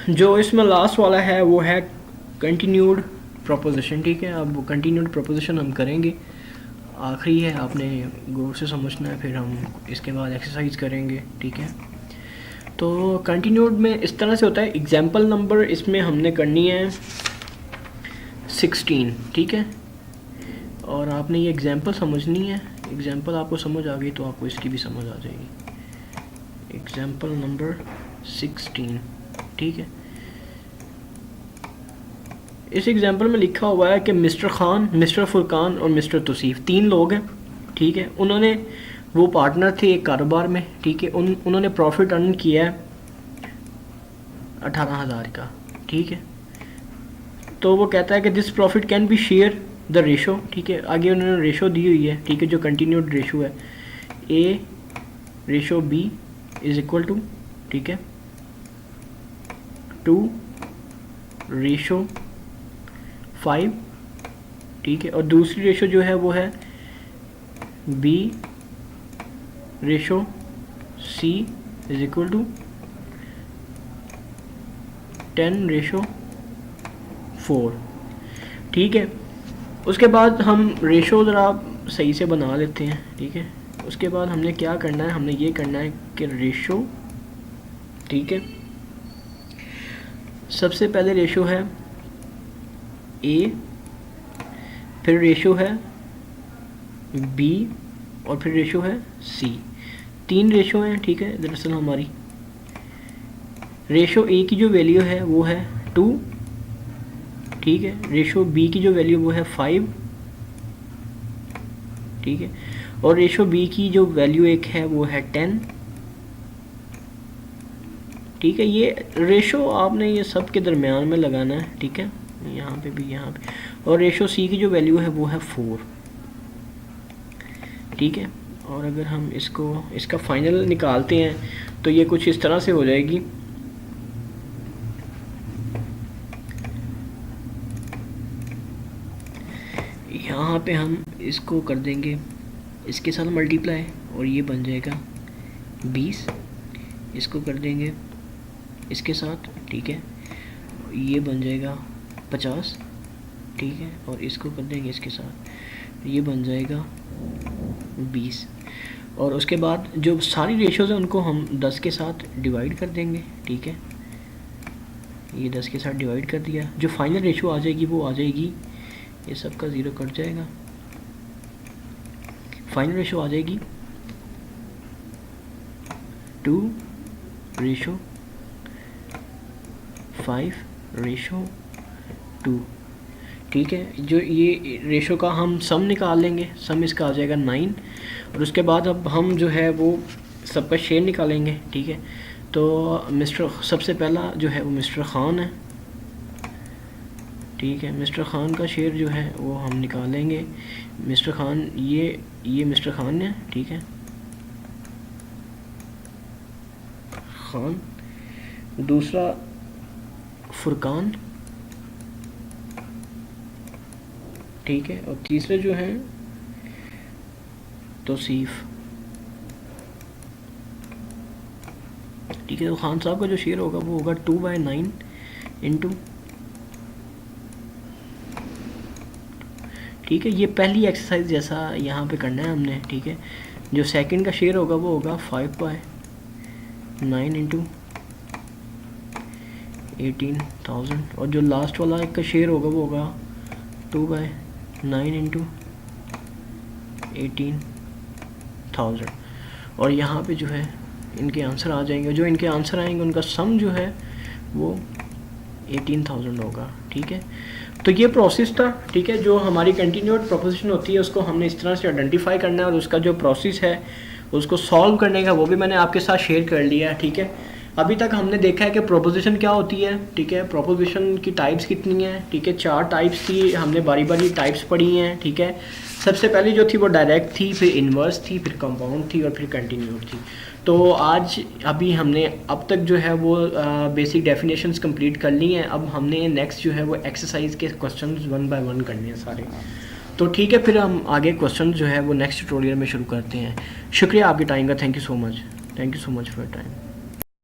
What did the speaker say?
जो इसमें लास्ट वाला है वो है कंटिन्यूड प्रोपोजिशन, ठीक है। अब कंटिन्यूड प्रोपोजिशन हम करेंगे, आखिरी है, आपने गौर से समझना है, फिर हम इसके बाद एक्सरसाइज करेंगे, ठीक है। तो कंटिन्यूड में इस तरह से होता है, एग्जाम्पल नंबर इसमें हमने करनी है 16, ठीक है। और आपने ये एग्जाम्पल समझनी है, एग्जाम्पल आपको समझ आ गई तो आपको इसकी भी समझ आ जाएगी। एग्जाम्पल नंबर 16, ठीक है। इस एग्जाम्पल में लिखा हुआ है कि मिस्टर खान, मिस्टर फुरकान और मिस्टर तौसीफ़ 3 लोग हैं, ठीक है। उन्होंने, वो पार्टनर थे एक कारोबार में, ठीक है। उन्होंने प्रॉफिट अर्न किया है 18,000 का, ठीक है। तो वो कहता है कि this profit can be share the ratio, ठीक है। आगे उन्होंने रेशो दी हुई है, ठीक है, जो कंटिन्यूड रेशो है, A ratio B is equal to, ठीक है, 2 रेशो 5, ठीक है। और दूसरी रेशो जो है वो है B ratio C is equal to 10 ratio 4, ठीक है। उसके बाद हम रेशो ज़रा सही से बना लेते हैं, ठीक है। उसके बाद हमने क्या करना है, हमने ये करना है कि रेशो, ठीक है, सबसे पहले रेशो है ए, फिर रेशो है बी और फिर रेशो है सी। 3 रेशो हैं, ठीक है। दरअसल हमारी रेशो ए की जो वैल्यू है वो है 2, ठीक है। रेशो बी की जो वैल्यू वो है 5, ठीक है। और रेशो बी की जो वैल्यू एक है वो है 10, ठीक है। ये रेशो आपने ये सब के दरमियान में लगाना है, ठीक है, यहाँ पे भी, यहाँ पे। और रेशो सी की जो वैल्यू है वो है 4, ठीक है। और अगर हम इसका फाइनल निकालते हैं तो ये कुछ इस तरह से हो जाएगी। यहाँ पे हम इसको कर देंगे इसके साथ मल्टीप्लाई और ये बन जाएगा 20, इसको कर देंगे इसके साथ, ठीक है, ये बन जाएगा 50, ठीक है। और इसको कर देंगे इसके साथ, ये बन जाएगा 20। और उसके बाद जो सारी रेशोज़ हैं उनको हम 10 के साथ डिवाइड कर देंगे, ठीक है। ये 10 के साथ डिवाइड कर दिया, जो फाइनल रेशो आ जाएगी वो आ जाएगी, ये सब का 0 कट जाएगा, फाइनल रेशो आ जाएगी 2 रेशो 5 रेशो 2, ठीक है। जो ये रेशो का हम सम निकाल लेंगे, सम इसका आ जाएगा 9। और उसके बाद अब हम जो है वो सबका शेयर निकालेंगे, ठीक है। तो मिस्टर, सबसे पहला जो है वो मिस्टर ख़ान है, ठीक है। मिस्टर ख़ान का शेयर जो है वो हम निकालेंगे। मिस्टर ख़ान, ये मिस्टर ख़ान है, ठीक है, ख़ान। दूसरा फुरकान, ठीक है। और तीसरे जो हैं तौसीफ़, ठीक है। तो खान साहब का जो शेयर होगा वो होगा 2/9 इंटू, ठीक है। ये पहली एक्सरसाइज जैसा यहाँ पे करना है हमने, ठीक है। जो सेकंड का शेयर होगा वो होगा 5/9 इंटू 18,000। और जो लास्ट वाला एक का शेयर होगा वो होगा 2/9 इंटू 18,000। और यहाँ पे जो है इनके आंसर आ जाएंगे, जो इनके आंसर आएंगे उनका सम जो है वो 18,000 होगा, ठीक है। तो ये प्रोसेस था, ठीक है। जो हमारी कंटिन्यूड प्रोपोजिशन होती है उसको हमने इस तरह से आइडेंटिफाई करना है, और उसका जो प्रोसेस है उसको सॉल्व करने का वो भी मैंने आपके साथ शेयर कर लिया है, ठीक है। अभी तक हमने देखा है कि प्रोपोजिशन क्या होती है, ठीक है। प्रोपोजिशन की टाइप्स कितनी हैं, ठीक है। 4 टाइप्स थी, हमने बारी बारी टाइप्स पढ़ी हैं, ठीक है। सबसे पहली जो थी वो डायरेक्ट थी, फिर इन्वर्स थी, फिर कंपाउंड थी और फिर कंटिन्यूड थी। तो आज अभी हमने अब तक जो है वो बेसिक डेफिनेशंस कंप्लीट कर ली हैं। अब हमने नेक्स्ट जो है वो एक्सरसाइज के क्वेश्चंस 1 बाय 1 करने हैं सारे। तो ठीक है, फिर हम आगे क्वेश्चन जो है वो नेक्स्ट ट्यूटोरियल में शुरू करते हैं। शुक्रिया आपके टाइम का, thank you so much, thank you so much for your time.